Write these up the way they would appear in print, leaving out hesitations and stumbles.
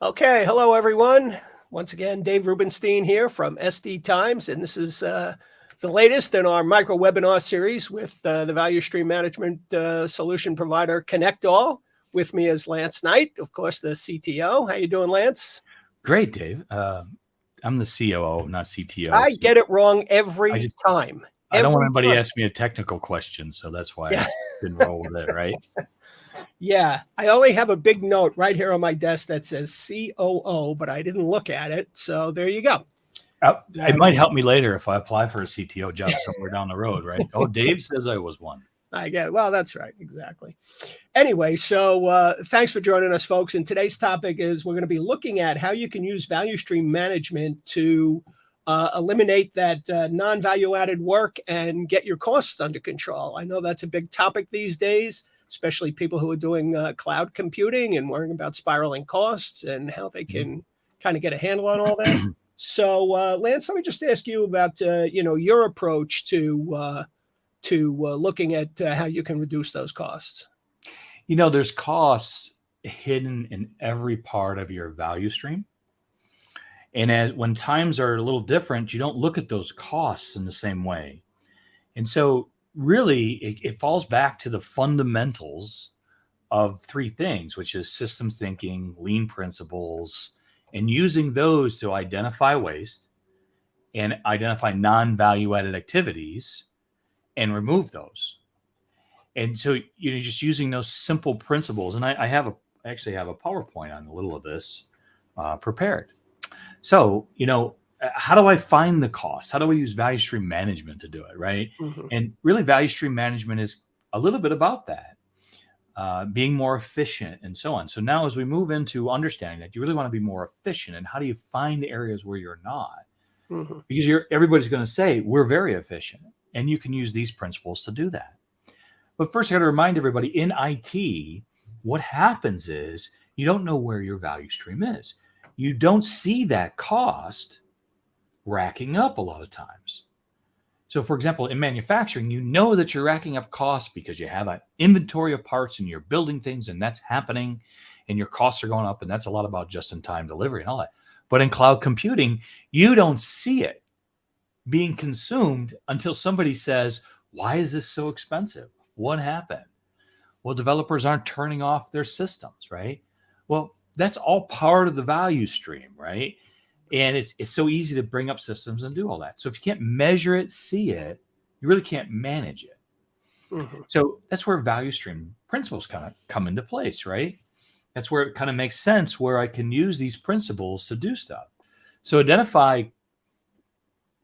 Okay, hello everyone. Once again, Dave Rubenstein here from SD Times, and this is the latest in our micro webinar series with the value stream management solution provider ConnectALL. With me is Lance Knight, of course, the CTO. How you doing, Lance? Great, Dave. I'm the COO, not CTO. I get it wrong every time. I don't want anybody to ask me a technical question, so that's why I didn't roll with it, right? Yeah, I only have a big note right here on my desk that says COO, but I didn't look at it. So there you go. It might help me later if I apply for a CTO job somewhere down the road, right? Oh, Dave says I was one. I get it. Well, that's right. Exactly. Anyway, so thanks for joining us, folks. And today's topic is we're going to be looking at how you can use value stream management to eliminate that non-value added work and get your costs under control. I know that's a big topic these days, especially people who are doing cloud computing and worrying about spiraling costs and how they can kind of get a handle on all that. So, Lance, let me just ask you about your approach to looking at how you can reduce those costs. There's costs hidden in every part of your value stream. And when times are a little different, you don't look at those costs in the same way. And so really, it falls back to the fundamentals of three things, which is system thinking, lean principles, and using those to identify waste and identify non-value added activities and remove those. And so you're just using those simple principles. And I actually have a PowerPoint on a little of this prepared. So, how do I find the cost? How do I use value stream management to do it, right? Mm-hmm. And really, value stream management is a little bit about that, being more efficient and so on. So now as we move into understanding that you really want to be more efficient, and how do you find the areas where you're not? Mm-hmm. Because everybody's going to say, we're very efficient, and you can use these principles to do that. But first, I got to remind everybody, in IT, what happens is you don't know where your value stream is. You don't see that cost racking up a lot of times. So for example, in manufacturing, you know that you're racking up costs because you have an inventory of parts and you're building things, and that's happening, and your costs are going up, and that's a lot about just-in-time delivery and all that. But in cloud computing, you don't see it being consumed until somebody says, why is this so expensive? What happened? Well, developers aren't turning off their systems, right? Well, that's all part of the value stream, right? And it's so easy to bring up systems and do all that. So if you can't measure it, see it, you really can't manage it. Mm-hmm. So that's where value stream principles kind of come into place, right? That's where it kind of makes sense, where I can use these principles to do stuff. So identify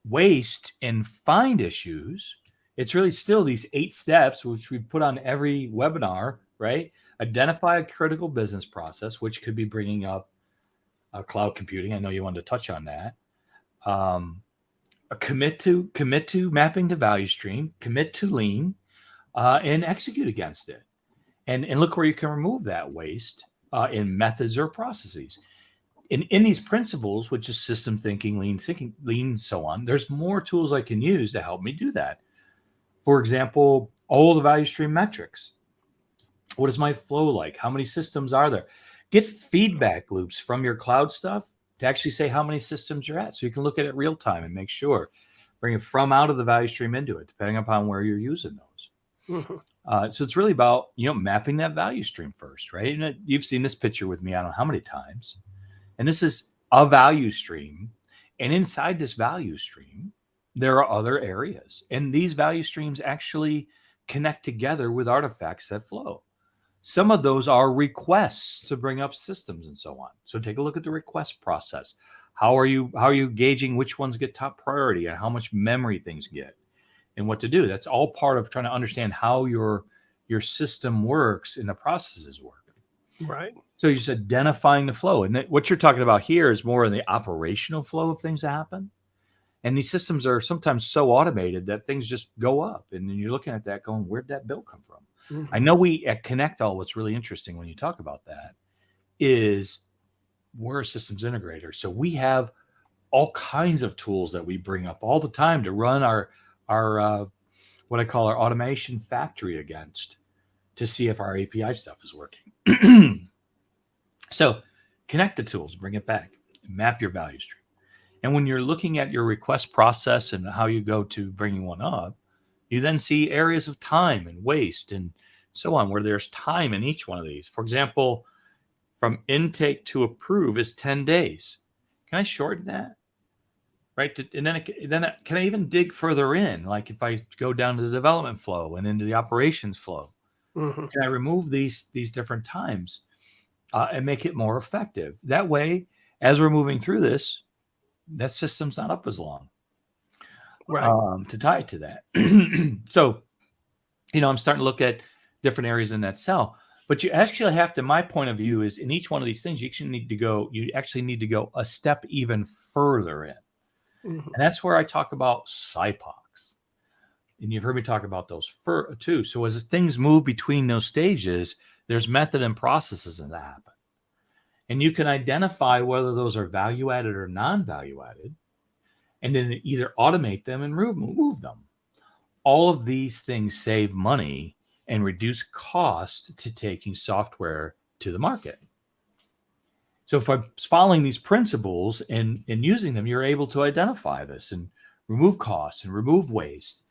waste and find issues. It's really still these 8 steps, which we put on every webinar, right? Identify a critical business process, which could be bringing up cloud computing. I know you wanted to touch on that. Commit to mapping the value stream, commit to lean, and execute against it. And look where you can remove that waste in methods or processes. In these principles, which is system thinking, lean, so on, there's more tools I can use to help me do that. For example, all the value stream metrics. What is my flow like? How many systems are there? Get feedback loops from your cloud stuff to actually say how many systems you're at, so you can look at it real time and make sure. Bring it from out of the value stream into it, depending upon where you're using those. Mm-hmm. So it's really about mapping that value stream first, right? And you've seen this picture with me, I don't know how many times. And this is a value stream. And inside this value stream, there are other areas. And these value streams actually connect together with artifacts that flow. Some of those are requests to bring up systems and so on. So take a look at the request process. How are you gauging which ones get top priority and how much memory things get and what to do? That's all part of trying to understand how your system works and the processes work. Right. So you're just identifying the flow. And what you're talking about here is more in the operational flow of things that happen. And these systems are sometimes so automated that things just go up. And then you're looking at that going, where'd that bill come from? Mm-hmm. I know we at ConnectALL, what's really interesting when you talk about that is we're a systems integrator. So we have all kinds of tools that we bring up all the time to run our what I call our automation factory against to see if our API stuff is working. So connect the tools, bring it back, map your value stream. And when you're looking at your request process and how you go to bringing one up, you then see areas of time and waste and so on, where there's time in each one of these. For example, from intake to approve is 10 days. Can I shorten that? Right? And then can I even dig further in? Like if I go down to the development flow and into the operations flow, can I remove these different times and make it more effective? That way, as we're moving through this, that system's not up as long, Right. to tie it to that. So, I'm starting to look at different areas in that cell. But you actually have to, my point of view is in each one of these things, you actually need to go a step even further in. And that's where I talk about SIPOCs. And you've heard me talk about those too. So as things move between those stages, there's method and processes that happen. And you can identify whether those are value added or non-value added, and then either automate them and remove them. All of these things save money and reduce cost to taking software to the market. So if I'm following these principles and using them, you're able to identify this and remove costs and remove waste.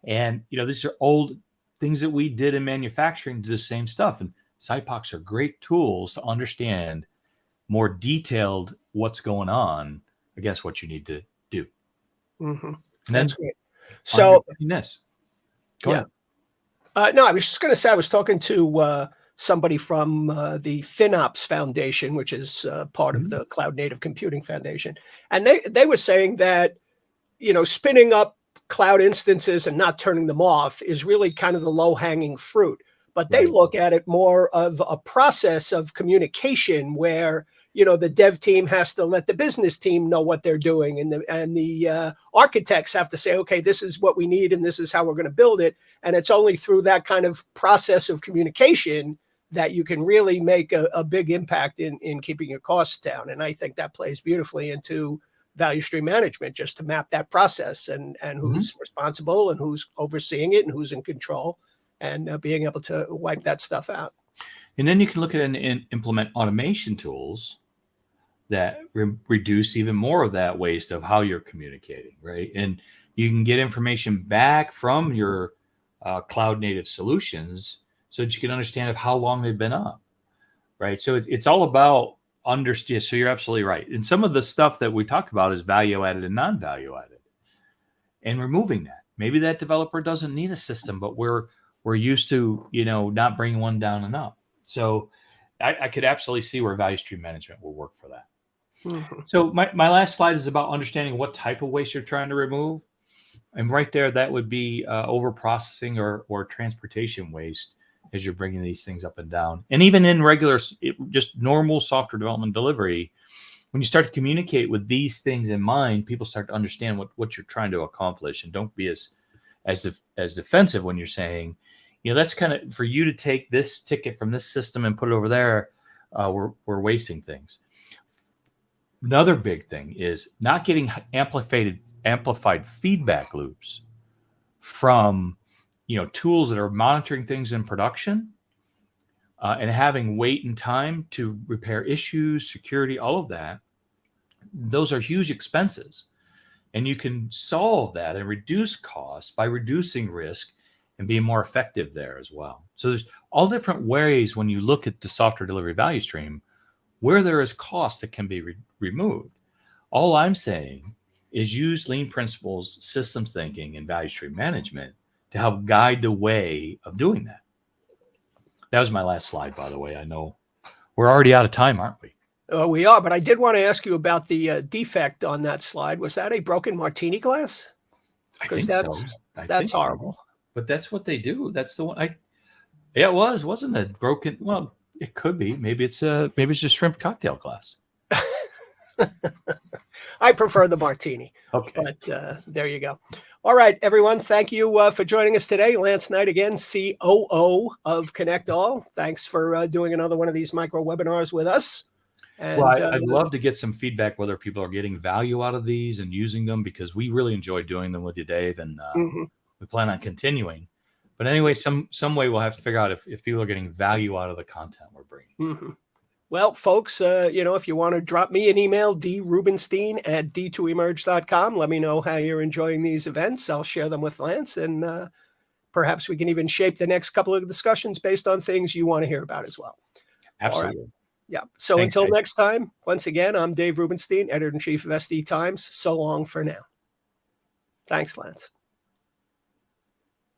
And, these are old things that we did in manufacturing, do the same stuff. And SIPOCs are great tools to understand more detailed what's going on against what you need to do. That's great. So this. Go yeah. ahead. No, I was just going to say, I was talking to somebody from the FinOps Foundation, which is part of the Cloud Native Computing Foundation. And they were saying that, spinning up cloud instances and not turning them off is really kind of the low-hanging fruit. But they look at it more of a process of communication where, the dev team has to let the business team know what they're doing, and the architects have to say, okay, this is what we need and this is how we're going to build it. And it's only through that kind of process of communication that you can really make a big impact in keeping your costs down. And I think that plays beautifully into value stream management, just to map that process and who's responsible and who's overseeing it and who's in control, and being able to wipe that stuff out. And then you can look at and implement automation tools that reduce even more of that waste of how you're communicating, right? And you can get information back from your cloud native solutions so that you can understand of how long they've been up, right? So it's all about understand. So you're absolutely right. And some of the stuff that we talk about is value added and non-value added, and removing that. Maybe that developer doesn't need a system, but we're used to, not bringing one down and up. So I could absolutely see where value stream management will work for that. So my last slide is about understanding what type of waste you're trying to remove. And right there, that would be over processing or transportation waste as you're bringing these things up and down. And even in regular, just normal software development delivery, when you start to communicate with these things in mind, people start to understand what you're trying to accomplish, and don't be as defensive when you're saying, that's kind of for you to take this ticket from this system and put it over there. We're wasting things. Another big thing is not getting amplified feedback loops from, tools that are monitoring things in production, and having wait and time to repair issues, security, all of that. Those are huge expenses, and you can solve that and reduce costs by reducing risk and being more effective there as well. So there's all different ways when you look at the software delivery value stream where there is cost that can be removed. All I'm saying is use lean principles, systems thinking, and value stream management to help guide the way of doing that. That was my last slide, by the way. I know we're already out of time, aren't we? We are, but I did want to ask you about the defect on that slide. Was that a broken martini glass? Because that's horrible. But that's what they do. That's the one. It wasn't a broken. Well, it could be. Maybe it's just shrimp cocktail glass. I prefer the martini. Okay. But there you go. All right, everyone. Thank you for joining us today. Lance Knight again, COO of ConnectALL. Thanks for doing another one of these micro webinars with us. And, I'd love to get some feedback whether people are getting value out of these and using them, because we really enjoy doing them with you, Dave, and we plan on continuing. But anyway, some way we'll have to figure out if people are getting value out of the content we're bringing. Well, folks, if you want to drop me an email, drubenstein@d2emerge.com, let me know how you're enjoying these events. I'll share them with Lance, and perhaps we can even shape the next couple of discussions based on things you want to hear about as well. Absolutely. All right. Yeah. So Thanks, until guys. next time, once again, I'm Dave Rubenstein, editor-in-chief of SD Times. So long for now. Thanks, Lance.